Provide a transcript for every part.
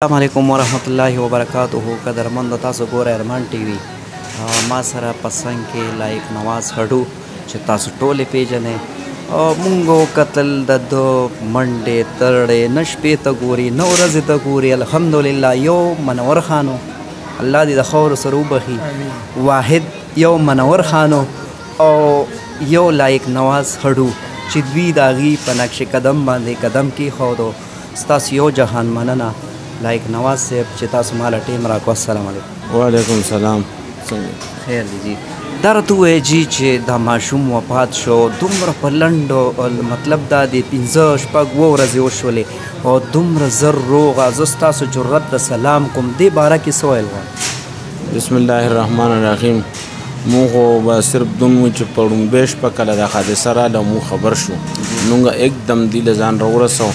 السلام علیکم ورحمۃ اللہ وبرکاتہ. قدرمند تاسو ګورئ ارمان ټي وي. ما سره په څنګ کې لایق نواز هډو چې تاسو ټولې پیژنئ. مونږ وکتل د ده منډې ترړې نه شپې ته ګوري نه ورځې ته ګوري. الحمدلله یو منور خان و، الله دې د خاورو سره وبخي. واحد یو منور خان او یو لایق نواز هډو چې دوی د هغې په نقش قدم باندې قدم کېښودو. ستاسو یو جهان مننه لایق نواز صاحب چې تاسو ماله ټیم راکړو. السلام علیکم. وعلیکم السلام. څنګه خیر دی جی. دا راته ووایه جی چې دا ماشوم وفات شو دومره په لنډو، مطلب دا د 15 شپږ ورځې وشولې او دومره زر روغه. زه ستاسو جرأت د سلام کوم دې باره کې څه ویل غواړم؟ بسم الله الرحمن الرحیم. مونږ خو به صرف دومره چې په ړومبۍ شپه کله دا حادثه راله مونږ خبر شو، مونږ एकदम دې له ځان راورسو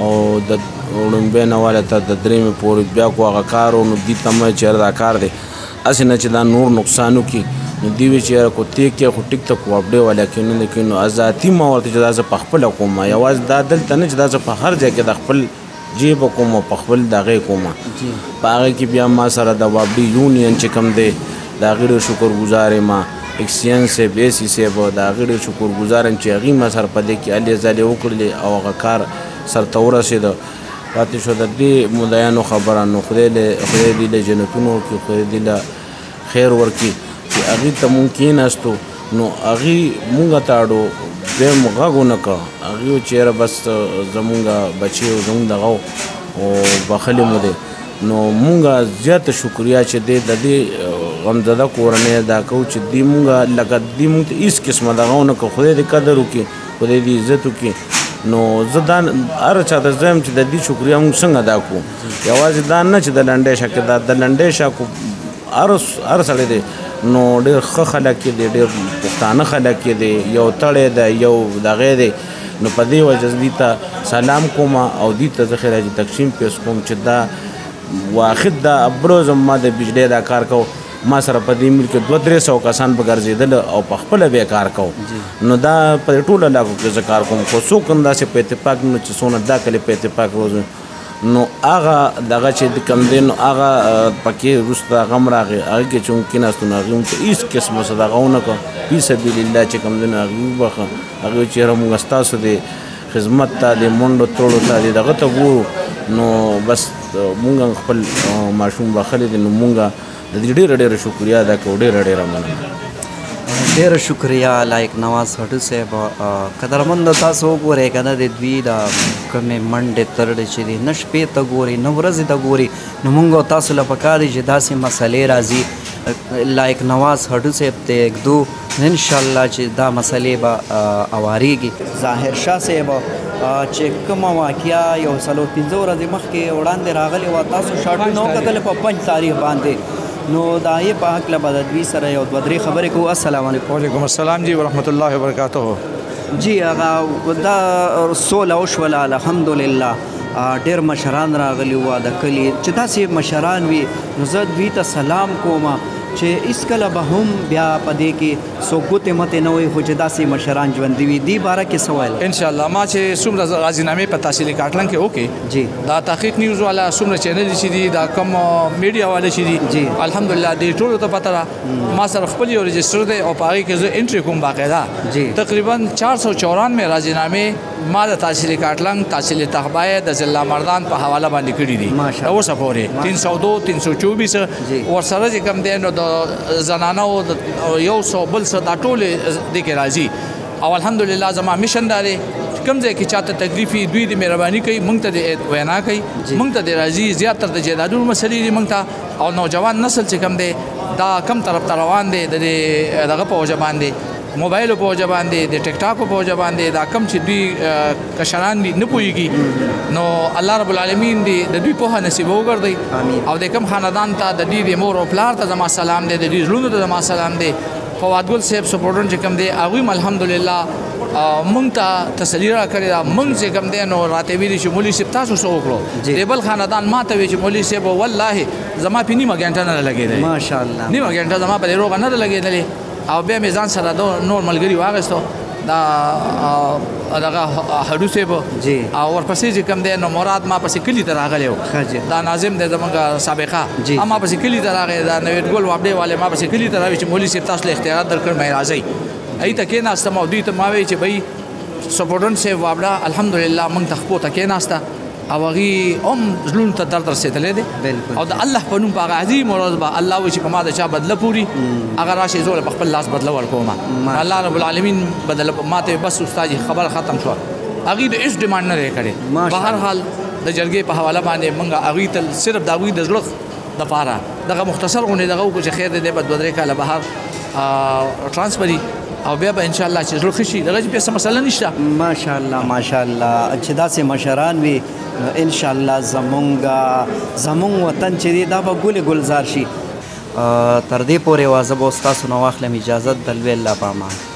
او د وړومبۍ نه واله ته د درېیمې پورې بیا کو هغه کار و. نو دې ته مه چې دا کار دی هسې نه چې دا نور نقصان وکړي. نو دوی وایي چې یاره کو تیک کې خو ټیک ته کو اپډې والا کې نه دی کوي. نو ذاتي ما ورته چې دا زه په خپله کوم، یوازې دا دلته نه چې دا زه په هر ځای کې د خپل جیبه کوم او په خپل د هغې کوم. په هغې کې بیا ما سره د وابډي یونین چې کوم دی د هغې ډېر شکرګزار یم. اکسین صاحب ایسي صاحب د هغې ډېر شکرګزار یم چې هغې ما سره په دې کې هلې ځلې وکړلې او هغه کار سرته ورسېده. پاتې شو د دې مدعیانو خبره. نو خدای دې له جنتونو ورکړي، خدای دې له خیر ورکړي چې هغې ته مونږ کېناستو. نو هغې مونږ ته اړو بیا مو غږ ونه کړه. هغې و چې یاره بس زمونږ بچی و زمونږ دغه او بخلې مو دی. نو مونږ زیاته شکریا چې دی د دې غمزده کورنۍ ادا کوو چې دوی مونږ لکه دوی مونږ ته هېڅ قسمه دغه ونه کړه. خدای دې قدر وکړي، خدای دې عزت وکړي. نو زه دا هر چا ته زه یم چې د دې شکریا مونږ څنګه ادا کړو. یوازې دا نه چې د لنډۍ شا کې دا د لنډۍ شا کو هر سړی دی نو ډېر ښه خلک یې دی، ډېر پښتانه خلک یې دی، یو تړی دی یو دغی دی. نو په دې وجه دوی ته سلام کوم او دوی ته زه خراج تقسیم پیش کوم چې دا واحد دا ابروز ما د بجلی دا کار کو. ما سره په دې ملک 200-300 کسان به ګرځېدل او په خپله به یې کار کو. نو دا په ټولو علاقو کې زه کار کوم، خو څوک هم داسې په اتفاق نه چې څونه دا کلې په اتفاق روزو. نو هغه دغه چې کوم دی نو هغه پکې وروسته هغه هم راغی. هغې کې چې موږ کېناستو نو هغې موږ ته هېڅ قسمه څه دغه ونه کړه. فی سبیل الله چې کوم دی نو هغې وبخښه. هغې وایي چې یاره موږ ستاسو د خدمت ته د منډو تړلو ته د دغه ته ګورو. نو بس مونږ خپل ماشوم بخلی دی. نو مونږ د دې ډېره شکریا ادا کوو، ډېره مننه. ډېره شکریا لایق نواز هډو صاحب. قدرمند تاسو وګورئ که نه د دوی د کومې منډې ترړې چې دي نه شپې ته ګوري نه ورځې ته ګوري. نو مونږ تاسو له پکار دي چې داسې مسلې راځي لایق نواز هډو صاحب ته اږدو انشاءالله چې دا مسلې به اواریږي. ظاهر شاه صاحب چې کومه واقعه 115 ورځې مخکې وړاندې راغلې وه، تاسو شاټونه وکتل په 5 تاریخ باندې. نو د هغې په هکله به د دوی سره یو 2-3 خبرې کوو. السلام علیکم. وعلیکم السلام جی ورحمۃ اللہ وبرکاتہ. جی هغه دا سوله وشوله الحمدلله. ډېر مشران راغلي وو د کلي چې داسې مشران وي. نو زه دوی ته سلام کوم چې هېڅکله به هم بیا په دې کې څوک ګوتې متې نه وي، خو چې داسې مشران ژوندي وي. دې باره کې څه ویل؟ انشاءالله ما چې څومره غازینامې په تحصیل کاټلن کې وکړې جی دا تحقیق نیوز والا څومره چینل چې دي دا کم میډیا والا چې دي جی الحمدلله دې ټولو ته پته ده. ما سره خپل یو رجسټر دی او په هغې کې زه انټري کوم باقاعده. جی تقریبا 494 غازینامې ما د تحصیل کاټلن تحصیل تخبایه د ضلع مردان په حواله باندې کړي دي. اوسه پورې 302 324 ورسره چې کوم دی نو د زنانه او 100 بل څه دا ټولې دې کې راځي. او الحمدلله زما میشن دا دی کوم ځای کې چاته تکلیف وي دوی د مهرباني کوي مونږ ته د وینا کوي، مونږ ته د راځي. زیاتره د جایدادونو مسلې دي مونږ ته او نوجوان نسل چې کوم دی دا کم طرف ته روان دی د دغه په وجه باندې موبایلو په وجه باندې د ټیک ټاکو په وجه باندې دا کم چې دوی کشران دي نه پوهېږي. نو الله رب العالمین دې د دوی پوهه نصیب وګرځي او د کم خاندان ته د دوی د مور او پلار ته زما سلام دی، د دوی زړونو ته زما سلام دی. فواد ګل صاحب سپورټون چې کوم دی هغوی هم الحمدلله مونږ ته تسلي راکړې ده. مونږ چې کوم دی نو راته ویلي چې مولوي صاحب تاسو څه وکړو. د بل خاندان ما ته وایي چې مولوي صاحب والله زما په نیمه ګنټه نه لګېدلې، ماشاءالله نیمه ګنټه زما په دې روغه نه ده لګېدلې. او بیا مې ځان سره نور ملګري واخیستو دا دغه هډو صاحب او ورپسې چې کوم دی نو مراد ما پسې کلي ته راغلی و دا ناظم دی زموږ سابقه ما پسې کلي ته راغی دا نوید ګل وابډې والے ما پسې کلي ته راوي چې مولوي صاحب تاسو له اختیارات درکړ مې راځئ ای ته کېناستم او دوی ته ما وایي چې بھائی سپورټن صاحب وابډه الحمدلله موږ ته خپو ته کېناسته او هغې هم زړونو ته درد رسېدلی دی او د الله په نوم په هغه عظیم ورځ به الله وایي چې په ما د چا بدله پوري هغه راشي زه په خپل لاس بدله ورکوم الله رب العالمین بدله ما ته بس استاد خبره ختم شوه هغې د هېڅ ډیمانډ نه دی کړی په هر حال د جرګې په حواله باندې موږ هغوی ته صرف د هغوی د زړه دپاره دغه مختصر غونډې دغه وکړو چې خیر دی دی به 2-3 کاله بهر ټرانسفري او بیا به ان شاء الله چې زړه ښه شي دغه چې بیا څه مسله نشته ماشاءالله ماشاءالله چې داسې مشران وي ان شاء الله زمونږ وطن چې دی دا به ګل ګلزار شي تر دې پورې وازه به ستاسو نه واخلم اجازت د لوی الله په امان